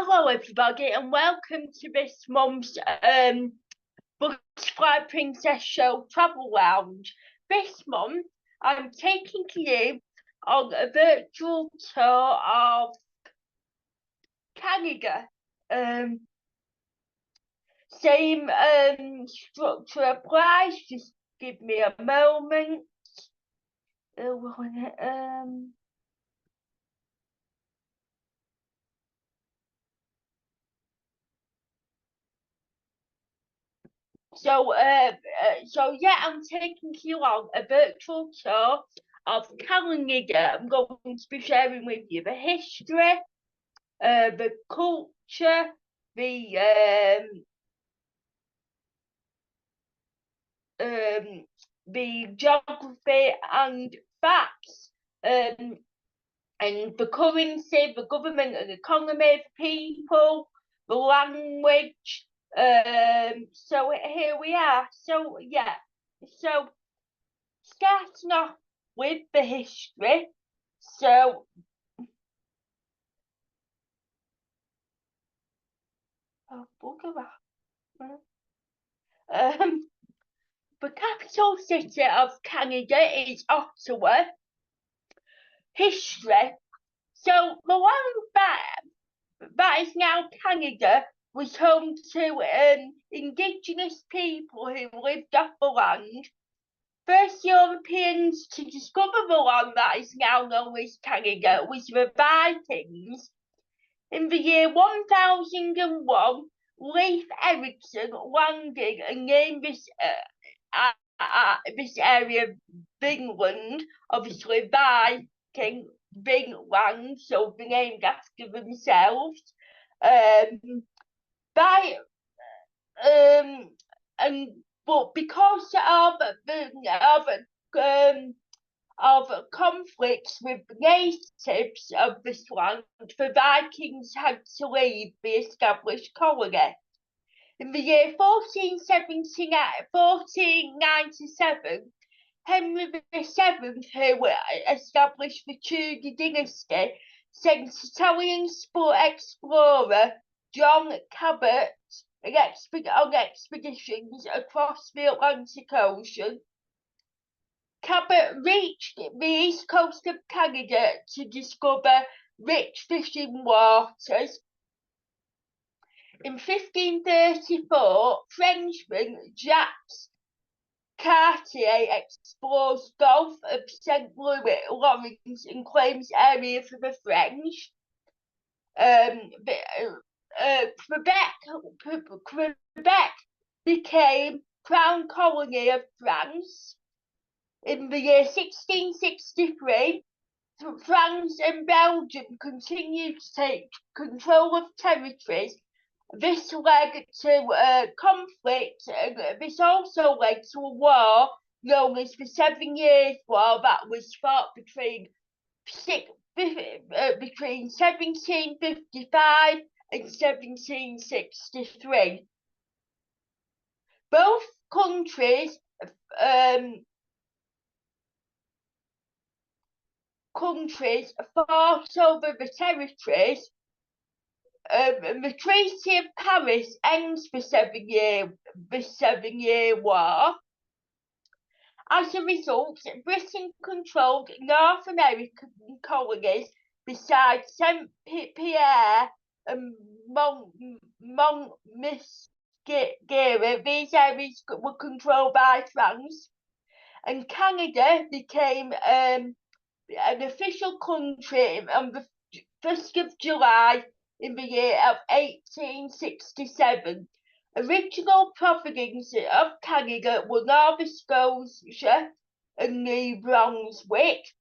Hello everybody and welcome to this month's Butterfly Princess Show Travel Lounge. This month I'm taking you on a virtual tour of Canada. Same structure applies, just give me a moment. So yeah, I'm taking you on a virtual tour of Canada. I'm going to be sharing with you the history, the culture, the geography and facts, and the currency, the government and economy, the people, the language. So here we are. So yeah, so starting off with the history. So the capital city of Canada is Ottawa. History. So the land that is now Canada was home to Indigenous people who lived off the land. First Europeans to discover the land that is now known as Canada was the Vikings. In the year 1001, Leif Erikson landed and named this area of Vinland, obviously Viking, Vinland, so they named after themselves. But because of conflicts with natives of this land, the Vikings had to leave the established colony. In the year 1497, Henry VII, who established the Tudor dynasty, sent Italian explorer John Cabot on expeditions across the Atlantic Ocean. Cabot reached the east coast of Canada to discover rich fishing waters. In 1534, Frenchman Jacques Cartier explores Gulf of St. Lawrence and claims area for the French. Quebec became crown colony of France. In the year 1663, France and Belgium continued to take control of territories. This led to conflict, and this also led to a war known as the 7 Years' War that was fought between 1755 and 1763. Both countries fought over the territories. The Treaty of Paris ends the 7 Year War. As a result, Britain controlled North American colonies besides Saint Pierre and Montmesquieu. These areas were controlled by France, and Canada became an official country on the 1st of July in the year of 1867. Original provinces of Canada were Nova Scotia and New Brunswick.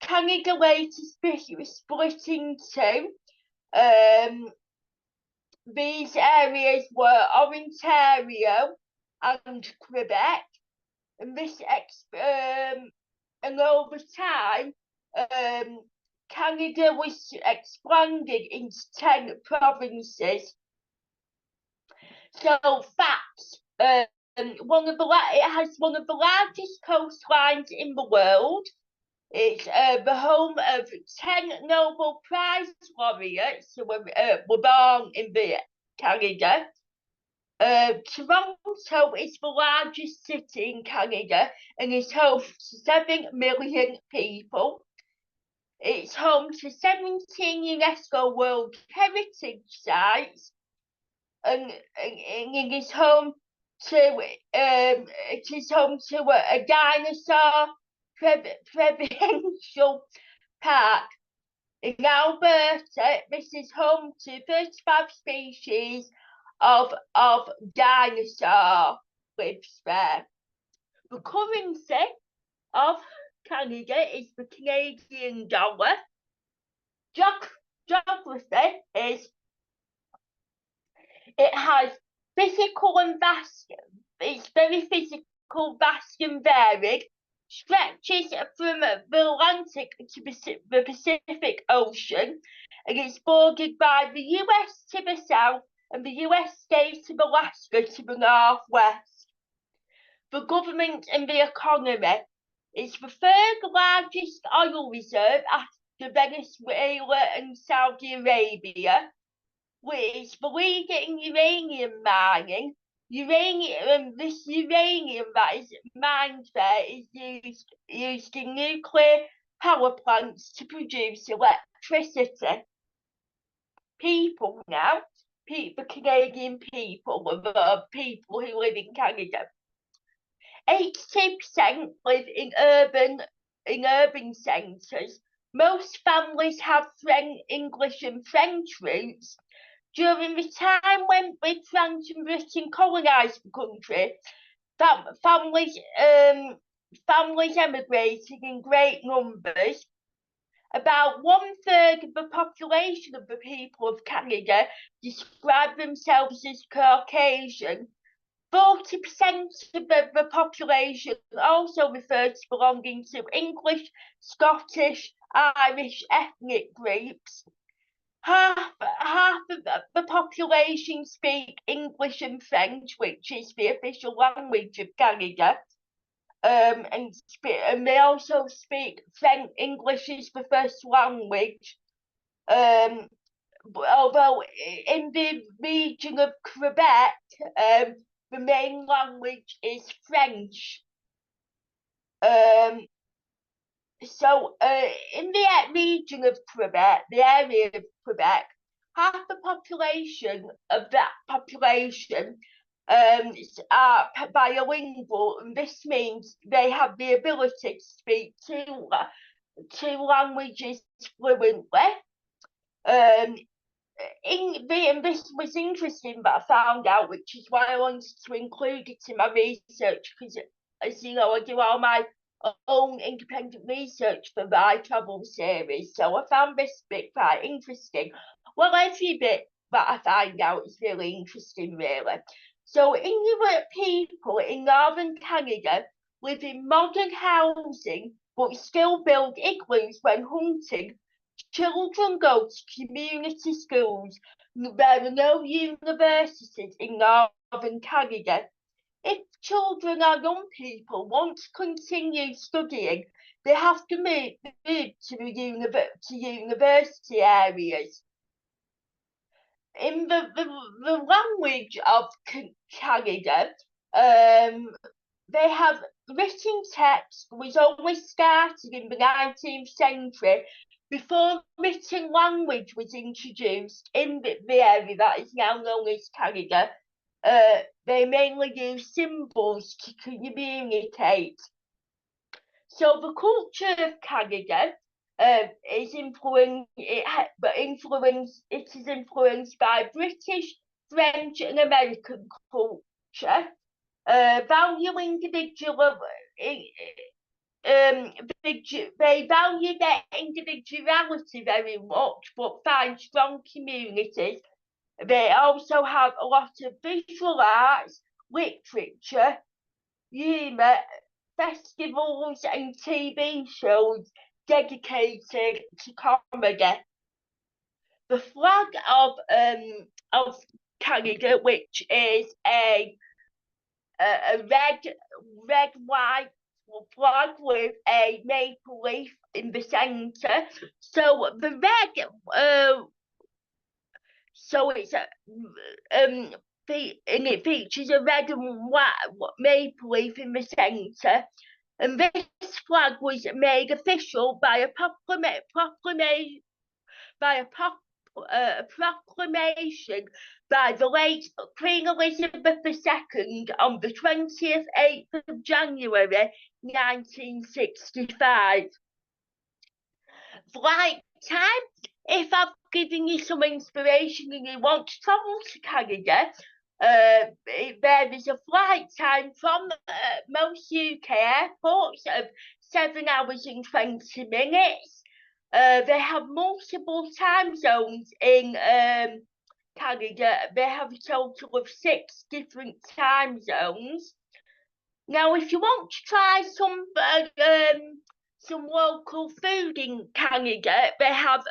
Canada later split into these areas were Ontario and Quebec, and and over time Canada was expanded into 10 provinces. So facts. It has one of the largest coastlines in the world. It's the home of 10 Nobel Prize laureates who were born in Canada. Toronto is the largest city in Canada and is home to 7 million people. It's home to 17 UNESCO World Heritage Sites, and it is home to a dinosaur provincial park. In Alberta, this is home to 35 species of dinosaur lives there. The currency of Canada is the Canadian dollar. Geography is it has physical and vast. It's very physical, vast and varied. Stretches from the Atlantic to the Pacific Ocean, and it's bordered by the US to the south and the US state of Alaska to the northwest. The government and the economy is the third largest oil reserve after Venezuela and Saudi Arabia, which the leader in uranium mining. This uranium that is mined there is used in nuclear power plants to produce electricity. People now, the Canadian people, the people who live in Canada, 82% live in urban centres. Most families have English and French roots. During the time when France and Britain colonised the country, that families emigrated in great numbers. About 1/3 of the population of the people of Canada describe themselves as Caucasian. 40% of the population also refer to belonging to English, Scottish, Irish ethnic groups. Half of the population speak English and French, which is the official language of Canada. And they also speak French. English is the first language. Although in the region of Quebec, the main language is French. So in the region of Quebec, the area of Quebec, half the population of that population are bilingual, and this means they have the ability to speak two languages fluently. And this was interesting, but I found out, which is why I wanted to include it in my research, because as you know, I do all my own independent research for my travel series, so I found this bit quite interesting. Well, every bit that I find out is really interesting, really. So Inuit people in northern Canada live in modern housing, but still build igloos when hunting. Children go to community schools. There are no universities in northern Canada. If children or young people want to continue studying, they have to move to university areas. In the language of Canada, they have written text was only started in the 19th century before written language was introduced in the area that is now known as Canada. They mainly use symbols to communicate. So the culture of Canada is influenced by British, French, and American culture. Value individual. They value their individuality very much, but find strong communities. They also have a lot of visual arts, literature, humour, festivals and TV shows dedicated to comedy. The flag of Canada, which is a red, white, flag with a maple leaf in the centre. So the red, so it's and it features a red and white maple leaf in the centre. And this flag was made official by a proclamation by the late Queen Elizabeth II on the 28th of January 1965. Flight time. If I've given you some inspiration and you want to travel to Canada, there is a flight time from most UK airports of 7 hours and 20 minutes. They have multiple time zones in Canada. They have a total of 6 different time zones. Now, if you want to try some local food in Canada, they have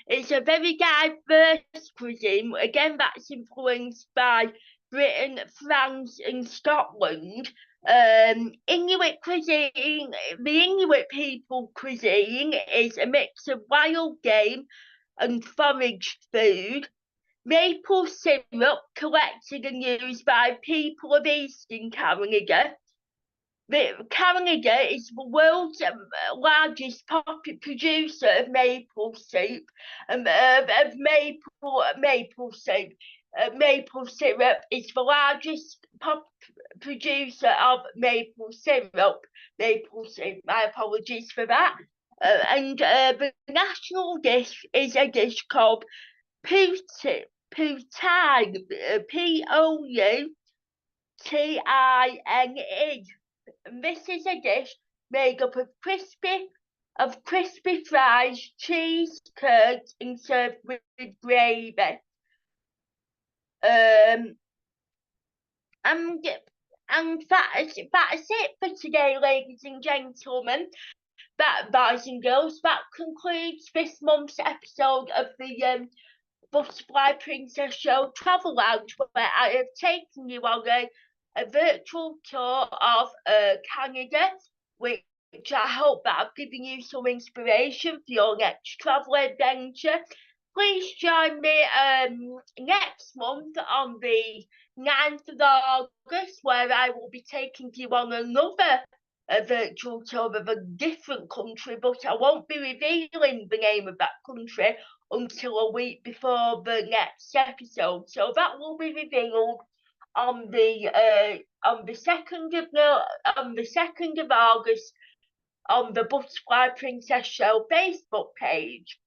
it's a very diverse cuisine. Again, that's influenced by Britain, France, and Scotland. Inuit cuisine, the Inuit people cuisine is a mix of wild game and foraged food. Maple syrup collected and used by people of Eastern Canada. Canada is the world's largest producer of maple syrup, maple syrup. Maple syrup is the largest producer of maple syrup. My apologies for that. And the national dish is a dish called poutine. Poutine. And this is a dish made up of crispy fries, cheese, curds, and served with gravy. And that's it for today, ladies and gentlemen. Boys and girls, that concludes this month's episode of the Butterfly Princess Show Travel Lounge, where I have taken you on a virtual tour of Canada, which I hope that I've given you some inspiration for your next travel adventure. Please join me next month on the 9th of August, where I will be taking you on another virtual tour of a different country, but I won't be revealing the name of that country until a week before the next episode. So that will be revealed on the 2nd of August on the Butterfly Princess Show Facebook page.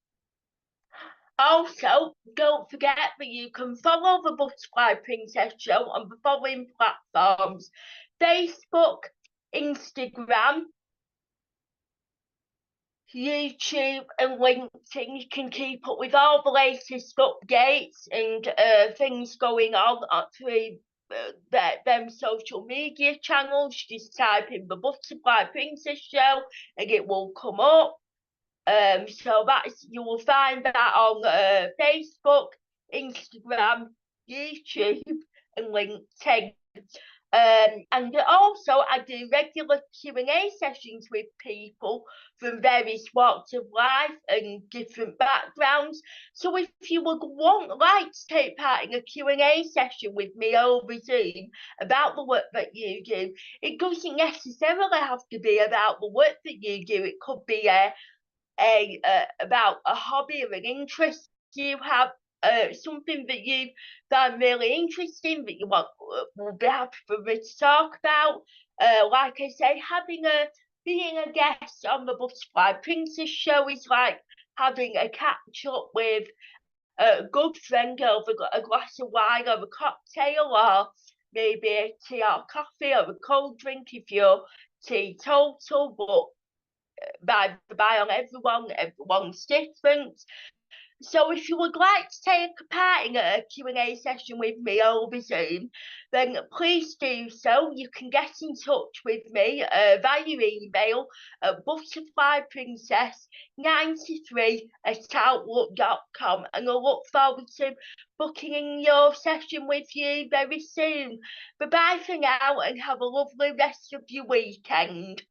Also, don't forget that you can follow the Butterfly Princess Show on the following platforms: Facebook, Instagram, YouTube, and LinkedIn. You can keep up with all the latest updates and things going on through them social media channels. Just type in the Butterfly Princess Show and it will come up. So you will find that on Facebook, Instagram, YouTube, and LinkedIn. And also, I do regular Q&A sessions with people from various walks of life and different backgrounds. So if you would like to take part in a Q&A session with me over Zoom about the work that you do, it doesn't necessarily have to be about the work that you do. It could be about a hobby or an interest you have, something that you find really interesting that you will be happy for me to talk about. Like I say, being a guest on the Butterfly Princess Show is like having a catch up with a good friend over a glass of wine or a cocktail, or maybe a tea or coffee or a cold drink if you're teetotal. But by on everyone's different. So if you would like to take part in a Q&A session with me over Zoom, then please do so. You can get in touch with me via email at butterflyprincess93@outlook.com, and I look forward to booking in your session with you very soon. Bye bye for now, and have a lovely rest of your weekend.